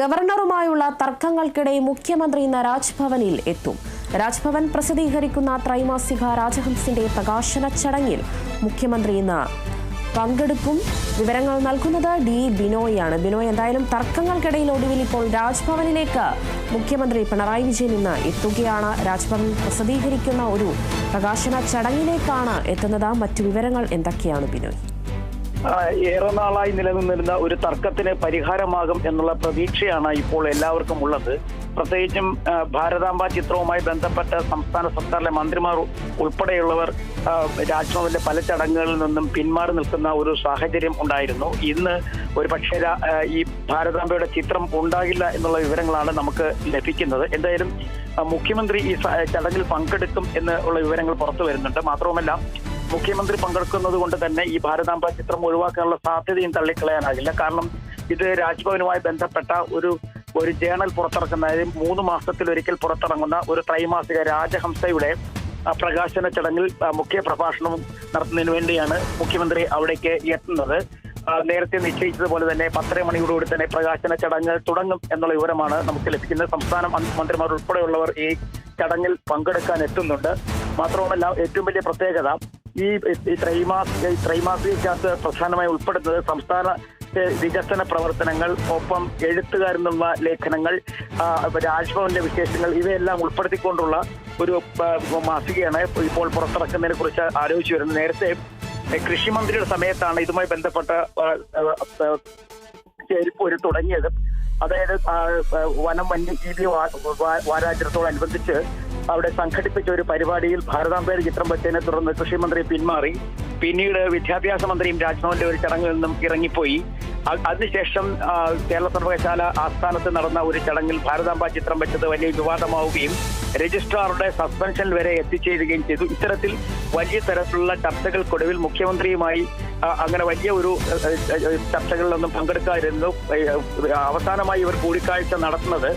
ഗവർണറുമായുള്ള തർക്കങ്ങൾക്കിടെ മുഖ്യമന്ത്രി ഇന്ന് രാജ്ഭവനിൽ എത്തും. രാജ്ഭവൻ പ്രസിദ്ധീകരിക്കുന്ന ത്രൈമാസിക രാജഹംസിന്റെ പ്രകാശന ചടങ്ങിൽ മുഖ്യമന്ത്രി ഇന്ന് പങ്കെടുക്കും. വിവരങ്ങൾ നൽകുന്നത് ഡി ബിനോയാണ്. ബിനോയ്, എന്തായാലും തർക്കങ്ങൾക്കിടയിൽ ഒടുവിൽ ഇപ്പോൾ രാജ്ഭവനിലേക്ക് മുഖ്യമന്ത്രി പിണറായി വിജയൻ ഇന്ന് എത്തുകയാണ്. രാജ്ഭവൻ പ്രസിദ്ധീകരിക്കുന്ന ഒരു പ്രകാശന ചടങ്ങിലേക്കാണ് എത്തുന്നത്. മറ്റു വിവരങ്ങൾ എന്തൊക്കെയാണ് ബിനോയ്? ഏറെ നാളായി നിലനിന്നിരുന്ന ഒരു തർക്കത്തിന് പരിഹാരമാകും എന്നുള്ള പ്രതീക്ഷയാണ് ഇപ്പോൾ എല്ലാവർക്കും ഉള്ളത്. പ്രത്യേകിച്ചും ഭാരതാംബ ചിത്രവുമായി ബന്ധപ്പെട്ട സംസ്ഥാന സർക്കാരിലെ മന്ത്രിമാർ ഉൾപ്പെടെയുള്ളവർ രാജ്ഭവനിലെ പല ചടങ്ങുകളിൽ നിന്നും പിന്മാറി നിൽക്കുന്ന ഒരു സാഹചര്യം ഉണ്ടായിരുന്നു. ഇന്ന് ഒരു പക്ഷേ ഈ ഭാരതാംബയുടെ ചിത്രം ഉണ്ടാകില്ല എന്നുള്ള വിവരങ്ങളാണ് നമുക്ക് ലഭിക്കുന്നത്. എന്തായാലും മുഖ്യമന്ത്രി ഈ ചടങ്ങിൽ പങ്കെടുക്കും എന്നുള്ള വിവരങ്ങൾ പുറത്തു വരുന്നുണ്ട്. മാത്രവുമല്ല, മുഖ്യമന്ത്രി പങ്കെടുക്കുന്നത് കൊണ്ട് തന്നെ ഈ ഭാരതാംബ ചിത്രം ഒഴിവാക്കാനുള്ള സാധ്യതയും തള്ളിക്കളയാനാകില്ല. കാരണം ഇത് രാജ്ഭവനുമായി ബന്ധപ്പെട്ട ഒരു ജേണൽ പുറത്തിറക്കുന്ന, അതായത് 3 മാസത്തിലൊരിക്കൽ പുറത്തിറങ്ങുന്ന ഒരു ത്രൈമാസിക രാജഹംസയുടെ പ്രകാശന ചടങ്ങിൽ മുഖ്യ പ്രഭാഷണം നടത്തുന്നതിന് വേണ്ടിയാണ് മുഖ്യമന്ത്രി അവിടേക്ക് എത്തുന്നത്. നേരത്തെ നിശ്ചയിച്ചതുപോലെ തന്നെ 10:30 മണിയോടുകൂടി തന്നെ പ്രകാശന ചടങ്ങ് തുടങ്ങും എന്നുള്ള വിവരമാണ് നമുക്ക് ലഭിക്കുന്നത്. സംസ്ഥാന മന്ത്രിമാർ ഉൾപ്പെടെയുള്ളവർ ഈ ചടങ്ങിൽ പങ്കെടുക്കാൻ എത്തുന്നുണ്ട്. മാത്രവുമല്ല, ഏറ്റവും വലിയ പ്രത്യേകത ഈ ത്രൈമാസികക്കകത്ത് പ്രധാനമായി ഉൾപ്പെടുന്നത് സംസ്ഥാന വികസന പ്രവർത്തനങ്ങൾ, ഒപ്പം എഴുത്തുകാരെന്നുള്ള ലേഖനങ്ങൾ, രാജ്ഭവന്റെ വിശേഷങ്ങൾ, ഇവയെല്ലാം ഉൾപ്പെടുത്തിക്കൊണ്ടുള്ള ഒരു മാസികയാണ് ഇപ്പോൾ പുറത്തിറക്കുന്നതിനെ കുറിച്ച് ആലോചിച്ചു വരുന്നത്. നേരത്തെ കൃഷിമന്ത്രിയുടെ സമയത്താണ് ഇതുമായി ബന്ധപ്പെട്ട ചെരുപ്പ് തുടങ്ങിയത്. അതായത് വനം വന്യജീവി വാരാചരണത്തോടനുബന്ധിച്ച് അവിടെ സംഘടിപ്പിച്ച ഒരു പരിപാടിയിൽ ഭാരതാംബയുടെ ചിത്രം വെച്ചതിനെ തുടർന്ന് കൃഷിമന്ത്രി പിന്മാറി. പിന്നീട് വിദ്യാഭ്യാസ മന്ത്രിയും രാജ്ഭവന്റെ ഒരു ചടങ്ങിൽ നിന്നും ഇറങ്ങിപ്പോയി. അതിനുശേഷം കേരള സർവകലാശാല ആസ്ഥാനത്ത് നടന്ന ഒരു ചടങ്ങിൽ ഭാരതാംബ ചിത്രം വെച്ചത് വലിയ വിവാദമാവുകയും രജിസ്ട്രാറുടെ സസ്പെൻഷൻ വരെ എത്തിച്ചേരുകയും ചെയ്തു. ഇത്തരത്തിൽ വലിയ തരത്തിലുള്ള ചർച്ചകൾക്കൊടുവിൽ മുഖ്യമന്ത്രിയുമായി അങ്ങനെ വലിയ ഒരു ചർച്ചകളിലൊന്നും പങ്കെടുക്കാതിരുന്നു. അവസാനമായി ഇവർ കൂടിക്കാഴ്ച നടത്തുന്നത്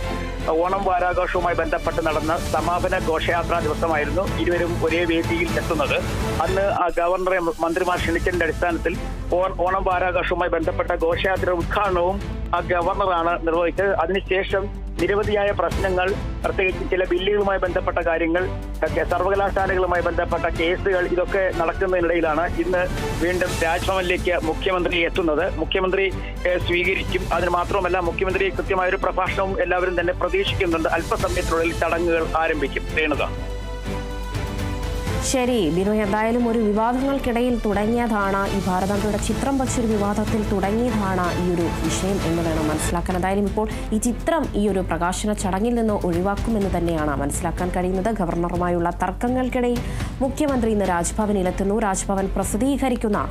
ഓണം വാരാഘോഷവുമായി ബന്ധപ്പെട്ട് നടന്ന സമാപന ഘോഷയാത്രാ ദിവസമായിരുന്നു. ഇരുവരും ഒരേ വേദിയിൽ എത്തുന്നത്. അന്ന് ഗവർണറെ മന്ത്രിമാർ ക്ഷണിച്ചതിന്റെ അടിസ്ഥാനത്തിൽ ഓണം വാരാഘോഷവുമായി ബന്ധപ്പെട്ട ഘോഷയാത്ര ഉദ്ഘാടനവും ഗവർണറാണ് നിർവഹിച്ചത്. അതിനുശേഷം നിരവധിയായ പ്രശ്നങ്ങൾ, പ്രത്യേകിച്ച് ചില ബില്ലുകളുമായി ബന്ധപ്പെട്ട കാര്യങ്ങൾ, സർവകലാശാലകളുമായി ബന്ധപ്പെട്ട കേസുകൾ, ഇതൊക്കെ നടക്കുന്നതിനിടയിലാണ് ഇന്ന് വീണ്ടും രാജ്ഭവനിലേക്ക് മുഖ്യമന്ത്രി എത്തുന്നത്. മുഖ്യമന്ത്രി സ്വീകരിക്കും. അതിന് മാത്രമല്ല, മുഖ്യമന്ത്രി കൃത്യമായൊരു പ്രഭാഷണവും എല്ലാവരും തന്നെ പ്രതീക്ഷിക്കുന്നുണ്ട്. അല്പസമയത്തിനുള്ളിൽ ചടങ്ങുകൾ ആരംഭിക്കും. രേണുക. ശരി ബിനോയ്, എന്തായാലും ഒരു വിവാദങ്ങൾക്കിടയിൽ തുടങ്ങിയതാണ്, ഈ ഭാരതാംബയുടെ ചിത്രം വച്ചൊരു വിവാദത്തിൽ തുടങ്ങിയതാണ് ഈ ഒരു വിഷയം എന്ന് വേണം മനസ്സിലാക്കാൻ. എന്തായാലും ഇപ്പോൾ ഈ ചിത്രം ഈ ഒരു പ്രകാശന ചടങ്ങിൽ നിന്ന് ഒഴിവാക്കുമെന്ന് തന്നെയാണ് മനസ്സിലാക്കാൻ കഴിയുന്നത്. ഗവർണറുമായുള്ള തർക്കങ്ങൾക്കിടയിൽ മുഖ്യമന്ത്രി ഇന്ന് രാജ്ഭവനിലെത്തുന്നു. രാജ്ഭവൻ പ്രസിദ്ധീകരിക്കുന്ന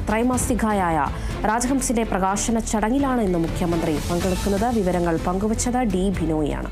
ത്രൈമാസികയായ രാജഹംസിന്റെ പ്രകാശന ചടങ്ങിലാണ് ഇന്ന് മുഖ്യമന്ത്രി പങ്കെടുക്കുന്നത്. വിവരങ്ങൾ പങ്കുവച്ചത് ഡി ബിനോയാണ്.